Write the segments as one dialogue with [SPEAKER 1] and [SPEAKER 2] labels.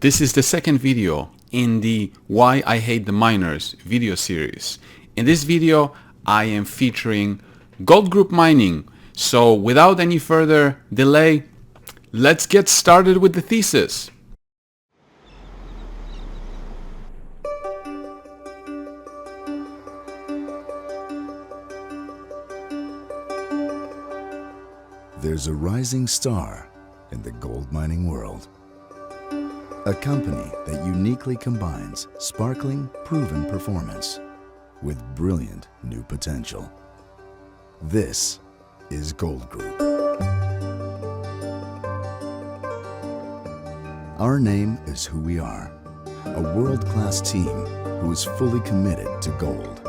[SPEAKER 1] This is the second video in the Why I Hate the Miners video series. In this video, I am featuring GoldGroup mining. So without any further delay, let's get started with the thesis.
[SPEAKER 2] There's a rising star in the gold mining world. A company that uniquely combines sparkling, proven performance with brilliant new potential. This is GoldGroup. Our name is who we are, a world-class team who is fully committed to gold.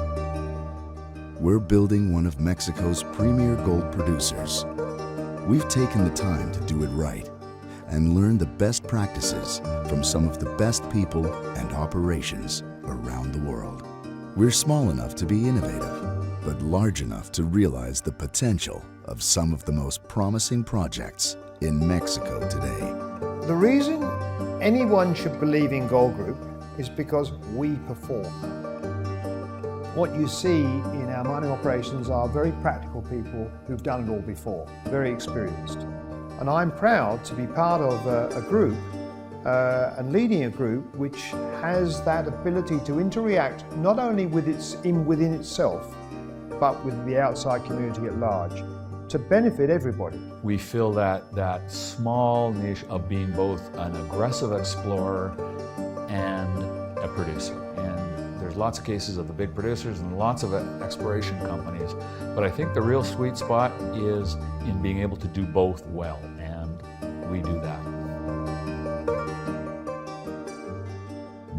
[SPEAKER 2] We're building one of Mexico's premier gold producers. We've taken the time to do it right and learn the best practices from some of the best people and operations around the world. We're small enough to be innovative, but large enough to realize the potential of some of the most promising projects in Mexico today.
[SPEAKER 3] The reason anyone should believe in GoldGroup is because we perform. What you see in our mining operations are very practical people who've done it all before, very experienced. And I'm proud to be part of a group and leading a group which has that ability to interact not only within itself, but with the outside community at large, to benefit everybody.
[SPEAKER 4] We feel that small niche of being both an aggressive explorer and a producer. There's lots of cases of the big producers and lots of exploration companies, but I think the real sweet spot is in being able to do both well, and we do that.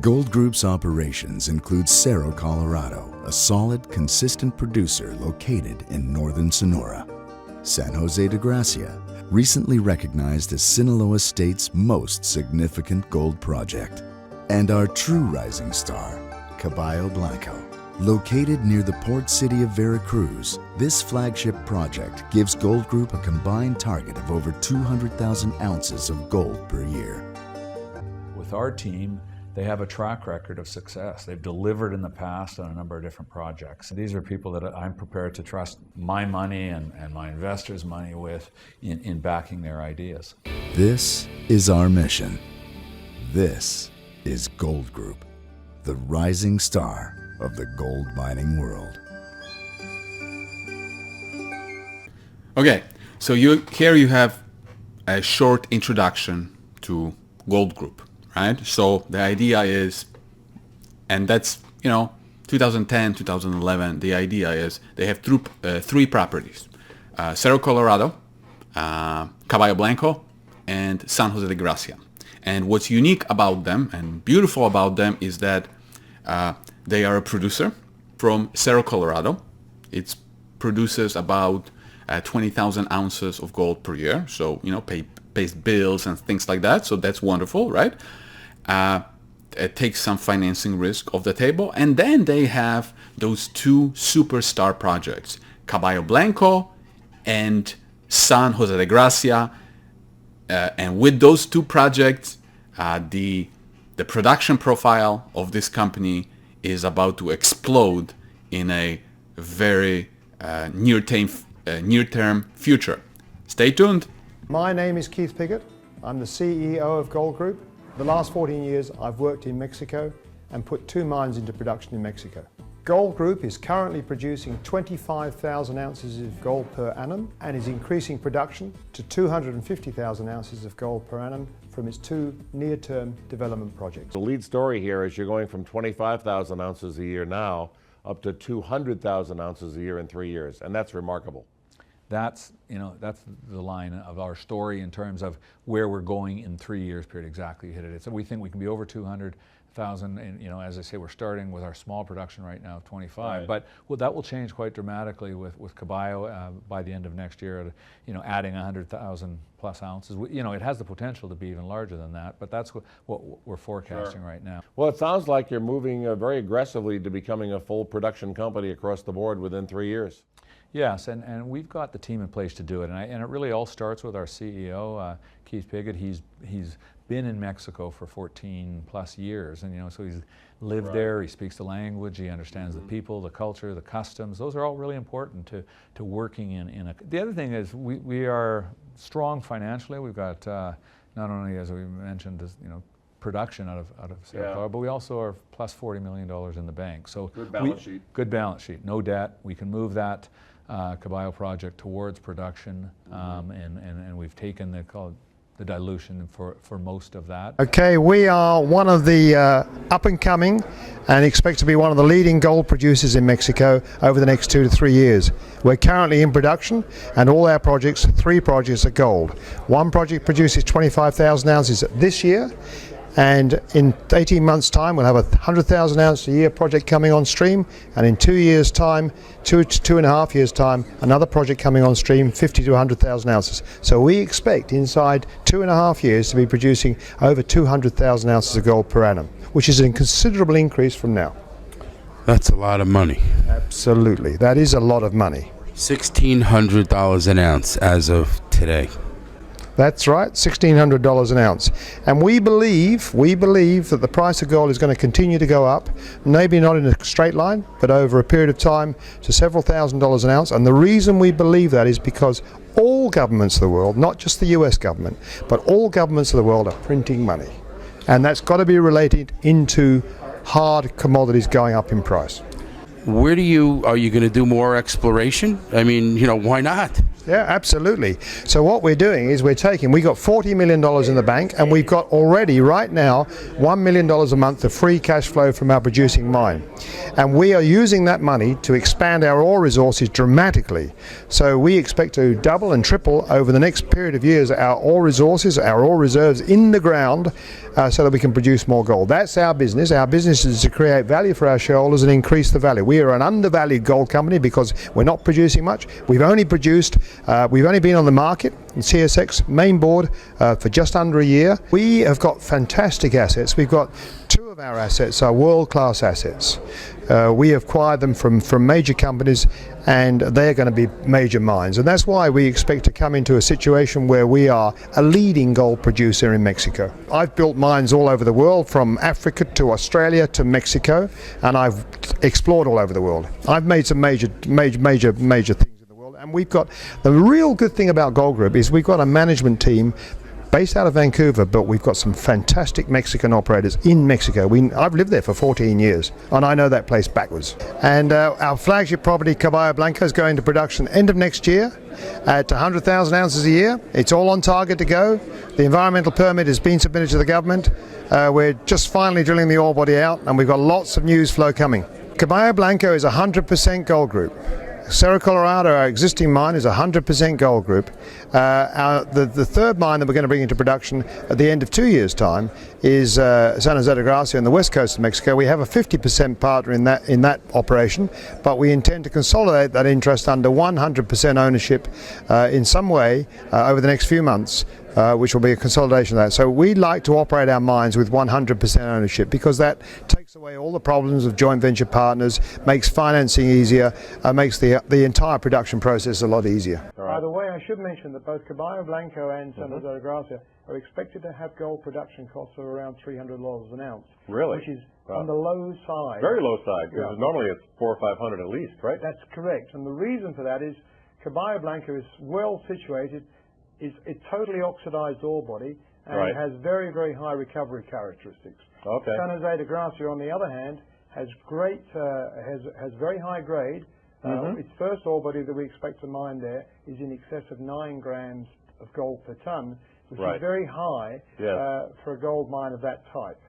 [SPEAKER 2] GoldGroup's operations include Cerro, Colorado, a solid, consistent producer located in northern Sonora. San Jose de Gracia, recently recognized as Sinaloa State's most significant gold project. And our true rising star, Caballo Blanco. Located near the port city of Veracruz, this flagship project gives GoldGroup a combined target of over 200,000 ounces of gold per year.
[SPEAKER 4] With our team, they have a track record of success. They've delivered in the past on a number of different projects. These are people that I'm prepared to trust my money and my investors' money with in backing their ideas.
[SPEAKER 2] This is our mission. This is GoldGroup, the rising star of the gold mining world.
[SPEAKER 1] Okay, so here you have a short introduction to GoldGroup, right? So the idea is, and that's, 2010, 2011, the idea is they have three properties, Cerro Colorado, Caballo Blanco, and San Jose de Gracia. And what's unique about them and beautiful about them is that they are a producer from Cerro Colorado. It produces about 20,000 ounces of gold per year. So, pays bills and things like that. So that's wonderful, right? It takes some financing risk off the table. And then they have those two superstar projects, Caballo Blanco and San Jose de Gracia. And with those two projects, the production profile of this company is about to explode in a very near-term future. Stay tuned.
[SPEAKER 3] My name is Keith Piggott. I'm the CEO of GoldGroup. The last 14 years I've worked in Mexico and put 2 mines into production in Mexico. GoldGroup is currently producing 25,000 ounces of gold per annum and is increasing production to 250,000 ounces of gold per annum from its 2 near-term development projects.
[SPEAKER 5] The lead story here is you're going from 25,000 ounces a year now up to 200,000 ounces a year in 3 years, and that's remarkable.
[SPEAKER 4] That's the line of our story in terms of where we're going in 3 years period. Exactly, you hit it. So we think we can be over 200,000, and as I say, we're starting with our small production right now of 25,
[SPEAKER 5] right.
[SPEAKER 4] But that will change quite dramatically with Caballo by the end of next year. Adding 100,000 plus ounces. It has the potential to be even larger than that, but that's what we're forecasting right now.
[SPEAKER 5] Well, it sounds like you're moving very aggressively to becoming a full production company across the board within 3 years.
[SPEAKER 4] Yes, and we've got the team in place to do it, and it really all starts with our CEO, Keith Piggott. He's been in Mexico for 14 plus years, and so he's lived there. He speaks the language. He understands the people, the culture, the customs. Those are all really important to working in a. The other thing is we are strong financially. We've got not only, as we mentioned, production out of Sierra Club, but we also are plus $40 million in the bank. So
[SPEAKER 5] good balance sheet.
[SPEAKER 4] Good balance sheet. No debt. We can move that Caballo project towards production, and we've taken the dilution for most of that.
[SPEAKER 3] Okay, we are one of the up and coming and expect to be one of the leading gold producers in Mexico over the next 2 to 3 years. We're currently in production, and all our projects, 3 projects, are gold. One project produces 25,000 ounces this year, and in 18 months' time we'll have a 100,000 ounce a year project coming on stream, and in 2 years' time, 2.5 years' time, another project coming on stream, 50 to 100,000 ounces. So we expect inside 2.5 years to be producing over 200,000 ounces of gold per annum, which is a considerable increase from now.
[SPEAKER 6] That's a lot of money.
[SPEAKER 3] Absolutely, that is a lot of money.
[SPEAKER 6] $1,600 an ounce as of today.
[SPEAKER 3] That's right, $1,600 an ounce. And we believe that the price of gold is going to continue to go up, maybe not in a straight line, but over a period of time to several $1,000s an ounce. And the reason we believe that is because all governments of the world, not just the US government, but all governments of the world are printing money. And that's got to be related into hard commodities going up in price.
[SPEAKER 6] Are you going to do more exploration? I mean, why not?
[SPEAKER 3] Yeah, absolutely. So what we're doing is we got $40 million in the bank, and we've got already right now $1 million a month of free cash flow from our producing mine. And we are using that money to expand our ore resources dramatically. So we expect to double and triple over the next period of years our ore resources, our ore reserves in the ground, so that we can produce more gold. That's our business. Our business is to create value for our shareholders and increase the value. We are an undervalued gold company because we're not producing much. We've only been on the market, in CSX main board, for just under a year. We have got fantastic assets. We've got 2 of our assets are world-class assets. We acquired them from major companies, and they're going to be major mines. And that's why we expect to come into a situation where we are a leading gold producer in Mexico. I've built mines all over the world, from Africa to Australia to Mexico, and I've explored all over the world. I've made some major things. And we've got, the real good thing about GoldGroup is we've got a management team based out of Vancouver, but we've got some fantastic Mexican operators in Mexico. I've lived there for 14 years, and I know that place backwards. And our flagship property, Caballo Blanco, is going to production end of next year at 100,000 ounces a year. It's all on target to go. The environmental permit has been submitted to the government. We're just finally drilling the ore body out, and we've got lots of news flow coming. Caballo Blanco is 100% GoldGroup. Cerro Colorado, our existing mine, is 100% GoldGroup. The third mine that we're going to bring into production at the end of 2 years' time is San Jose de Gracia on the west coast of Mexico. We have a 50% partner in that operation, but we intend to consolidate that interest under 100% ownership in some way over the next few months, which will be a consolidation of that. So we like to operate our mines with 100% ownership because that takes away all the problems of joint venture partners, makes financing easier, makes the entire production process a lot easier. By the way, I should mention that both Caballo Blanco and San Jose de Gracia are expected to have gold production costs of around $300 an ounce.
[SPEAKER 5] Really?
[SPEAKER 3] Which is on the low side.
[SPEAKER 5] Very low side, because normally it's $400 or $500 at least, right?
[SPEAKER 3] That's correct. And the reason for that is Caballo Blanco is well situated. It's a totally oxidized ore body, and it has very, very high recovery characteristics.
[SPEAKER 5] Okay.
[SPEAKER 3] San Jose de Gracia, on the other hand, has very high grade. Its first ore body that we expect to mine there is in excess of 9 grams of gold per ton, which is very high for a gold mine of that type.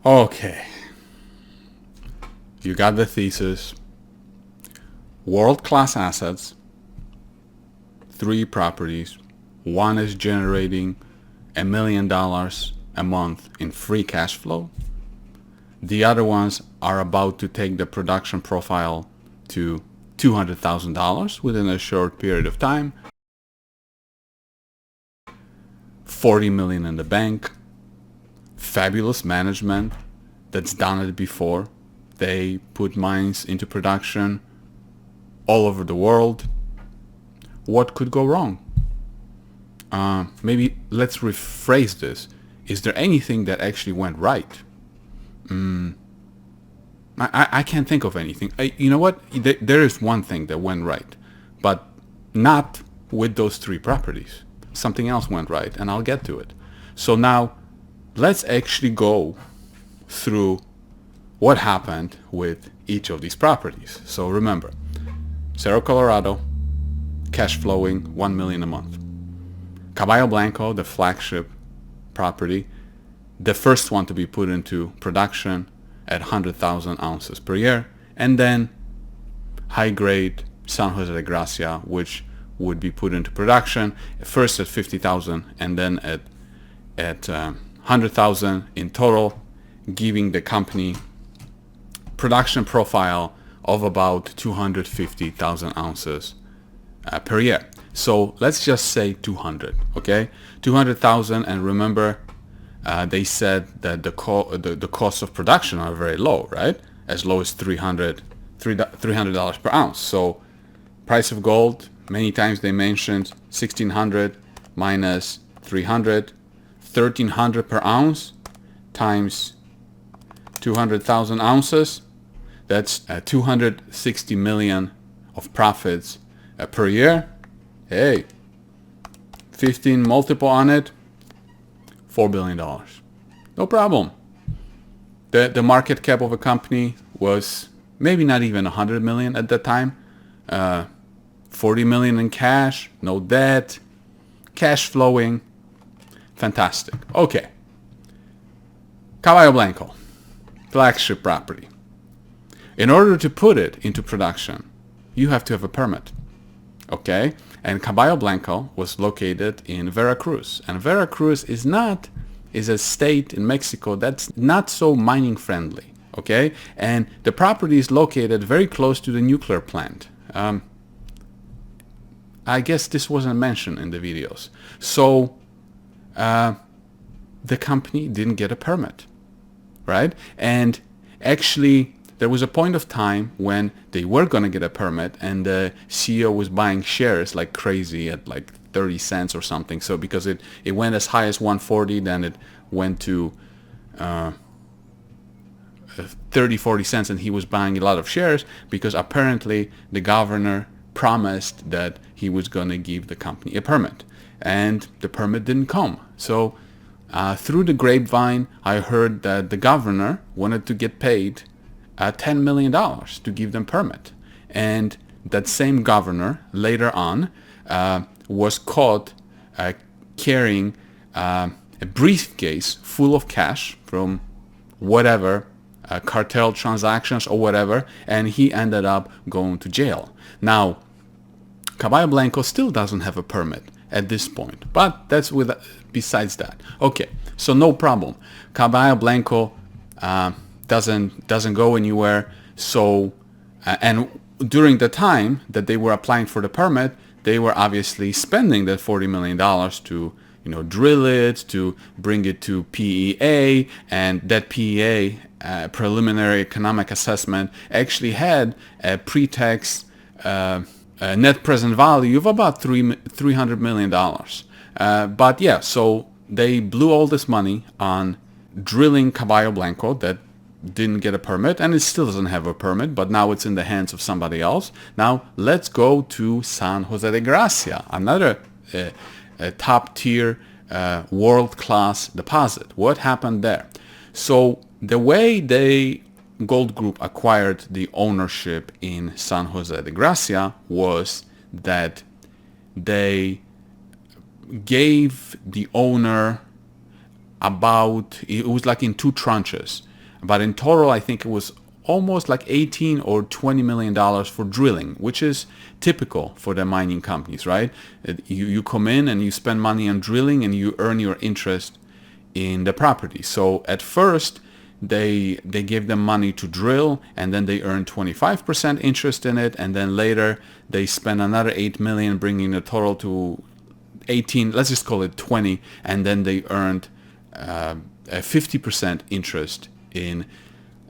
[SPEAKER 1] Okay. You got the thesis. World-class assets, 3 properties. One is generating $1 million a month in free cash flow. The other ones are about to take the production profile to $200,000 within a short period of time. $40 million in the bank. Fabulous management that's done it before. They put mines into production all over the world what could go wrong? Maybe let's rephrase this. Is there anything that actually went right? I can't think of anything. You know what? There is one thing that went right, but not with those three properties. Something else went right, and I'll get to it. So now, let's actually go through what happened with each of these properties. So remember, Cerro Colorado, cash flowing, $1 million a month. Caballo Blanco, the flagship property, the first one to be put into production at 100,000 ounces per year, and then high grade San Jose de Gracia, which would be put into production first at 50,000 and then at 100,000 in total, giving the company production profile of about 250,000 ounces per year. So let's just say 200, okay? 200,000, and remember, they said that the cost of production are very low, right? As low as $300 per ounce. So price of gold, many times they mentioned 1,600 minus 300, 1,300 per ounce times 200,000 ounces. That's 260 million of profits per year. Hey, 15 multiple on it, $4 billion. No problem. The market cap of a company was maybe not even 100 million at that time. 40 million in cash, no debt, cash flowing. Fantastic. Okay. Caballo Blanco, flagship property. In order to put it into production, you have to have a permit. Okay? And Caballo Blanco was located in Veracruz. And Veracruz is a state in Mexico that's not so mining friendly. Okay? And the property is located very close to the nuclear plant. I guess this wasn't mentioned in the videos. So the company didn't get a permit, right? And actually, there was a point of time when they were going to get a permit, and the CEO was buying shares like crazy at like 30 cents or something. So because it went as high as 140, then it went to 30, 40 cents, and he was buying a lot of shares because apparently the governor promised that he was going to give the company a permit, and the permit didn't come. So through the grapevine, I heard that the governor wanted to get paid $10 million to give them permit. And that same governor later on was caught carrying a briefcase full of cash from whatever cartel transactions or whatever, and he ended up going to jail. Now, Caballo Blanco still doesn't have a permit at this point, but that's besides that. Okay, so no problem. Caballo Blanco doesn't go anywhere. So and during the time that they were applying for the permit, they were obviously spending that $40 million to drill it, to bring it to PEA, and that PEA preliminary economic assessment actually had a pre-tax net present value of about $300 million. But yeah, so they blew all this money on drilling Caballo Blanco that didn't get a permit, and it still doesn't have a permit, but now it's in the hands of somebody else. Now let's go to San Jose de Gracia, another top tier world-class deposit. What happened there? So the way GoldGroup acquired the ownership in San Jose de Gracia was that they gave the owner it was like in two tranches, but in total I think it was almost like 18 or $20 million for drilling, which is typical for the mining companies, right? You come in and you spend money on drilling and you earn your interest in the property. So at first they gave them money to drill, and then they earned 25% interest in it, and then later they spent another 8 million, bringing the total to 18, let's just call it 20, and then they earned a 50% interest in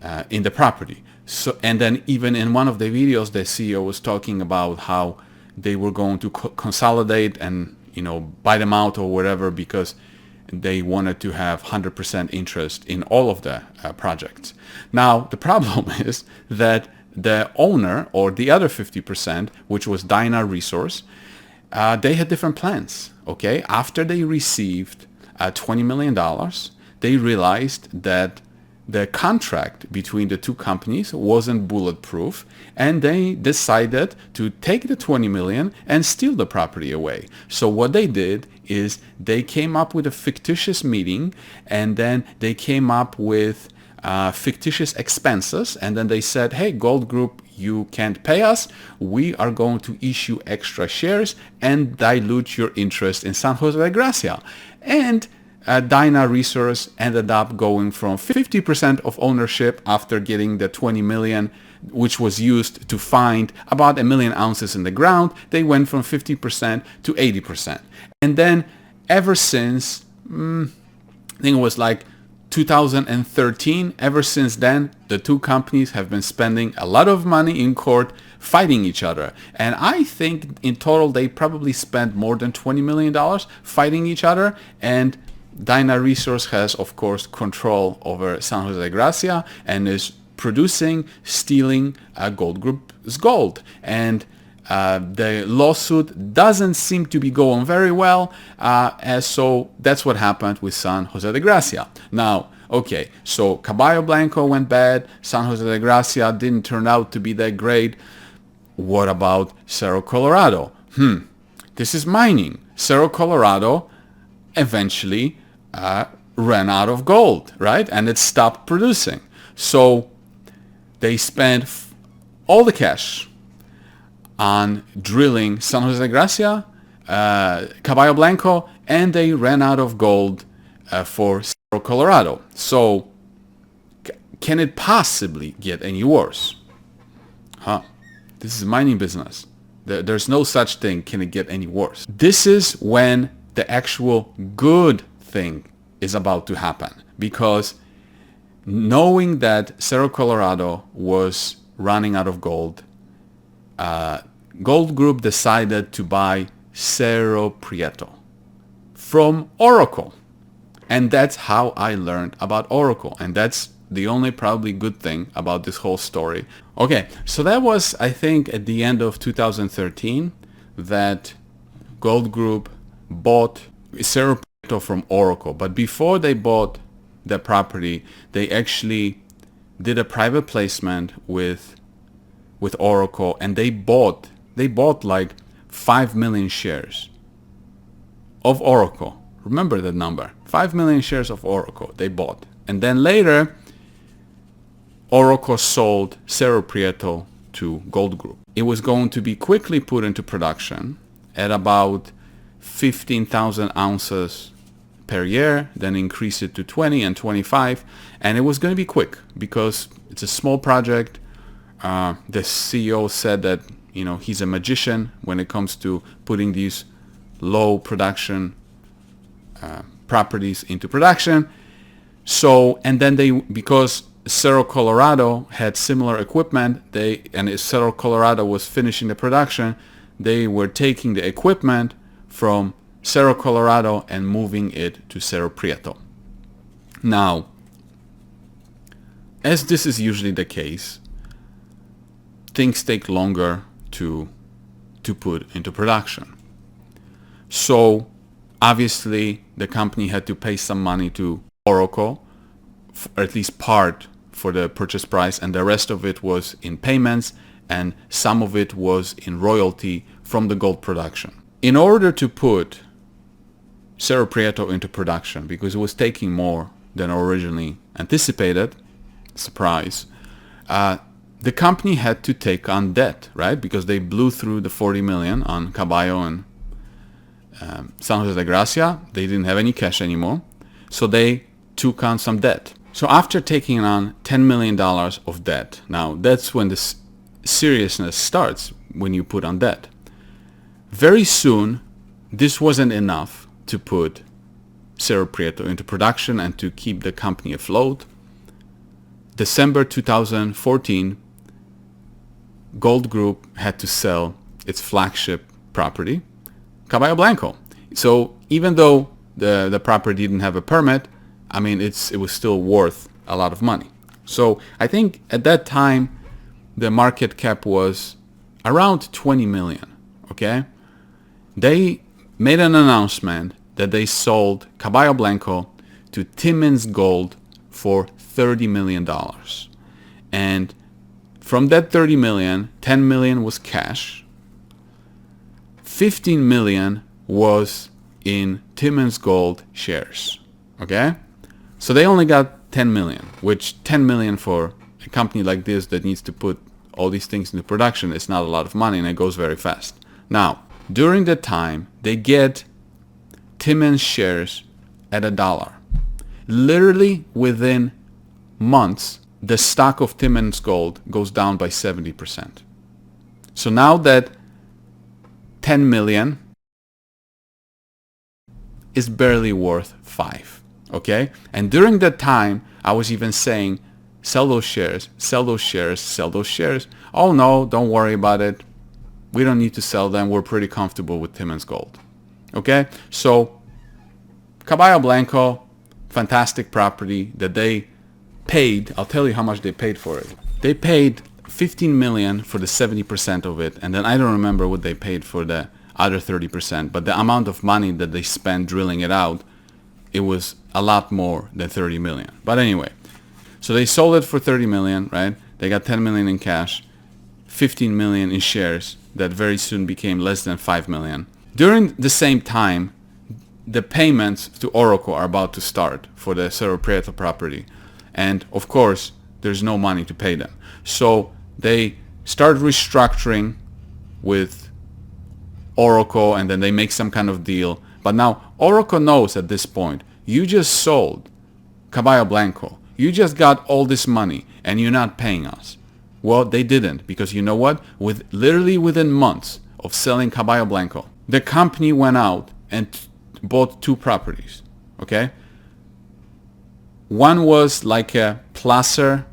[SPEAKER 1] the property. So, and then even in one of the videos, the CEO was talking about how they were going to consolidate and, buy them out or whatever, because they wanted to have 100% interest in all of the projects. Now, the problem is that the owner, or the other 50%, which was Dyna Resource, they had different plans. Okay, after they received $20 million, they realized that the contract between the two companies wasn't bulletproof, and they decided to take the 20 million and steal the property away. So what they did is they came up with a fictitious meeting, and then they came up with fictitious expenses, and then they said, hey, Gold Group, you can't pay us. We are going to issue extra shares and dilute your interest in San Jose de Gracia. And Dyna Resource ended up going from 50% of ownership after getting the 20 million, which was used to find about 1 million ounces in the ground. They went from 50% to 80%. And then ever since, I think it was like 2013, ever since then, the two companies have been spending a lot of money in court fighting each other. And I think in total, they probably spent more than $20 million fighting each other. And Dyna Resource has, of course, control over San Jose de Gracia and is producing, stealing Gold Group's gold. And the lawsuit doesn't seem to be going very well, so that's what happened with San Jose de Gracia. Now, okay, so Caballo Blanco went bad, San Jose de Gracia didn't turn out to be that great. What about Cerro Colorado? This is mining. Cerro Colorado eventually ran out of gold, right? And it stopped producing. So they spent all the cash on drilling San Jose de Gracia, Caballo Blanco, and they ran out of gold for Cerro Colorado. So can it possibly get any worse? This is mining business. There's no such thing, can it get any worse? This is when the actual good thing is about to happen, because knowing that Cerro Colorado was running out of gold, Gold Group decided to buy Cerro Prieto from Oracle. And that's how I learned about Oracle. And that's the only probably good thing about this whole story. Okay, so that was, I think, at the end of 2013 that Gold Group bought Cerro Prieto from Oracle. But before they bought the property, they actually did a private placement with Oracle, and they bought like 5 million shares of Oracle. Remember that number. 5 million shares of Oracle they bought. And then later, Oracle sold Cerro Prieto to Gold Group. It was going to be quickly put into production at about 15,000 ounces per year, then increase it to 20 and 25. And it was going to be quick because it's a small project. The CEO said that, he's a magician when it comes to putting these low production properties into production. So, and then because Cerro Colorado had similar equipment, and Cerro Colorado was finishing the production, they were taking the equipment from Cerro Colorado and moving it to Cerro Prieto. Now, as this is usually the case, things take longer to put into production. So obviously the company had to pay some money to Oracle, or at least part for the purchase price, and the rest of it was in payments, and some of it was in royalty from the gold production. In order to put Cerro Prieto into production, because it was taking more than originally anticipated, surprise, the company had to take on debt, right? Because they blew through the 40 million on Caballo and San Jose de Gracia. They didn't have any cash anymore, so they took on some debt. So after taking on $10 million of debt, now that's when the seriousness starts, when you put on debt. Very soon, this wasn't enough to put Cerro Prieto into production and to keep the company afloat. December 2014, Gold Group had to sell its flagship property, Caballo Blanco. So even though the property didn't have a permit, I mean, it was still worth a lot of money. So I think at that time, the market cap was around 20 million, okay? They made an announcement that they sold Caballo Blanco to Timmins Gold for $30 million. And from that 30 million, 10 million was cash. 15 million was in Timmins Gold shares, okay? So they only got 10 million, which 10 million for a company like this that needs to put all these things into production is not a lot of money, and it goes very fast. Now, during that time, they get Timmins shares at $1. Literally within months, the stock of Timmins Gold goes down by 70%. So now that 10 million is barely worth 5, okay? And during that time, I was even saying, sell those shares, sell those shares, sell those shares. Oh no, don't worry about it. We don't need to sell them. We're pretty comfortable with Timmins Gold, okay? So Caballo Blanco, fantastic property that they paid. I'll tell you how much they paid for it. They paid 15 million for the 70% of it, and then I don't remember what they paid for the other 30%, but the amount of money that they spent drilling it out, it was a lot more than 30 million. But anyway, so they sold it for 30 million, right? They got 10 million in cash, 15 million in shares that very soon became less than 5 million. During the same time, the payments to Oracle are about to start for the Cerro Prieto property. And of course, there's no money to pay them. So they start restructuring with Oracle, and then they make some kind of deal. But now Oracle knows at this point, you just sold Caballo Blanco. You just got all this money and you're not paying us. Well, they didn't, because you know what? Literally within months of selling Caballo Blanco, the company went out and bought 2 properties, okay? One was like a placer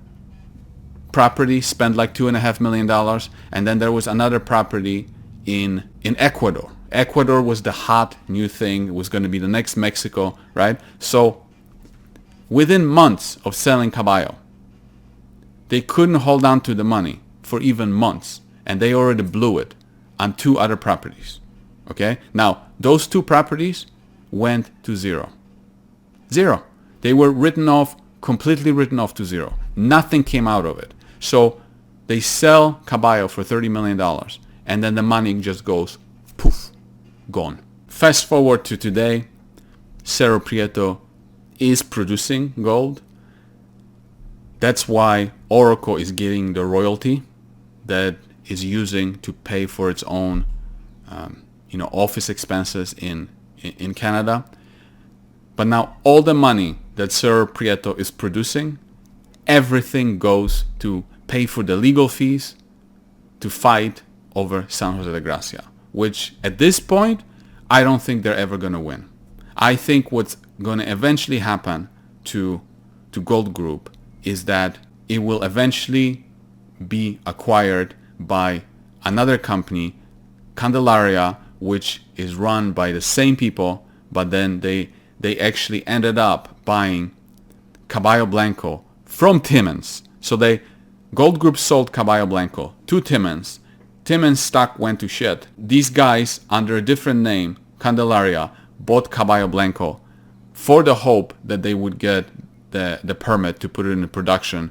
[SPEAKER 1] property, spent like $2.5 million, and then there was another property in Ecuador. Ecuador was the hot new thing. It was going to be the next Mexico, right? So within months of selling Caballo, they couldn't hold on to the money for even months, and they already blew it on 2 other properties, okay? Now, those 2 properties went to zero. Zero. They were written off, completely written off to zero. Nothing came out of it. So they sell Caballo for $30 million, and then the money just goes poof, gone. Fast forward to today, Cerro Prieto is producing gold. That's why Oracle is getting the royalty that is using to pay for its own office expenses in Canada. But now all the money that Cerro Prieto is producing, everything goes to pay for the legal fees to fight over San Jose de Gracia, which at this point, I don't think they're ever going to win. I think what's going to eventually happen to GoldGroup is that it will eventually be acquired by another company, Candelaria, which is run by the same people, but then they actually ended up buying Caballo Blanco from Timmins. So GoldGroup sold Caballo Blanco to Timmins. Timmins stock went to shit. These guys, under a different name, Candelaria, bought Caballo Blanco for the hope that they would get the permit to put it into production.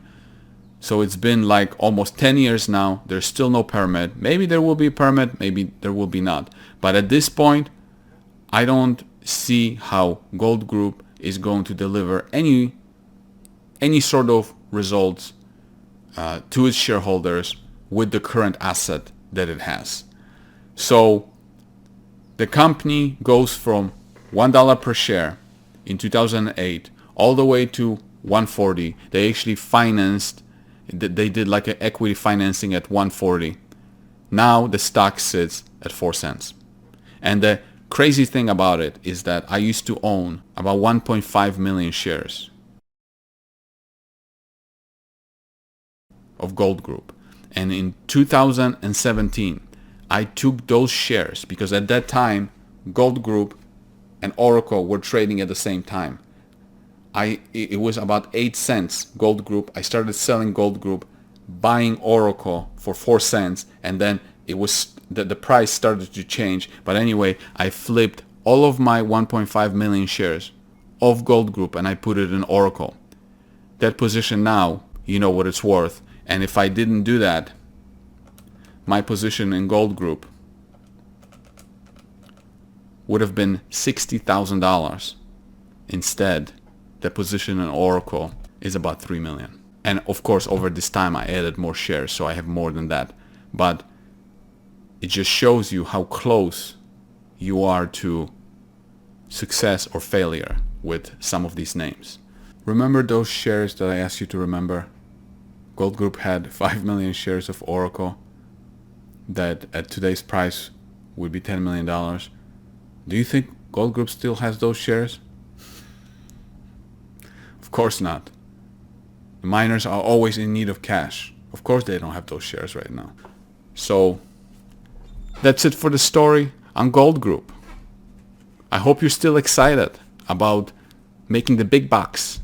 [SPEAKER 1] So it's been like almost 10 years now. There's still no permit. Maybe there will be a permit, maybe there will be not. But at this point, I don't see how GoldGroup is going to deliver any sort of results to its shareholders with the current asset that it has. So the company goes from $1 per share in 2008 all the way to $140. They actually they did like an equity financing at $140. Now the stock sits at 4 cents. And the crazy thing about it is that I used to own about 1.5 million shares of GoldGroup. And in 2017, I took those shares because at that time, GoldGroup and Oracle were trading at the same time. It was about 8 cents, GoldGroup. I started selling GoldGroup, buying Oracle for 4 cents, and then it was the price started to change. But anyway, I flipped all of my 1.5 million shares of GoldGroup and I put it in Oracle. That position now, you know what it's worth. And if I didn't do that, my position in GoldGroup would have been $60,000. Instead, the position in Oracle is about 3 million. And of course, over this time, I added more shares, so I have more than that. But it just shows you how close you are to success or failure with some of these names. Remember those shares that I asked you to remember? GoldGroup had 5 million shares of Oracle that at today's price would be $10 million. Do you think GoldGroup still has those shares? Of course not. The miners are always in need of cash. Of course they don't have those shares right now. So that's it for the story on GoldGroup. I hope you're still excited about making the big bucks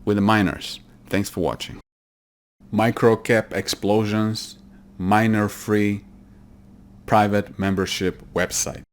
[SPEAKER 1] with the miners. Thanks for watching. Microcap explosions, miner-free private membership website.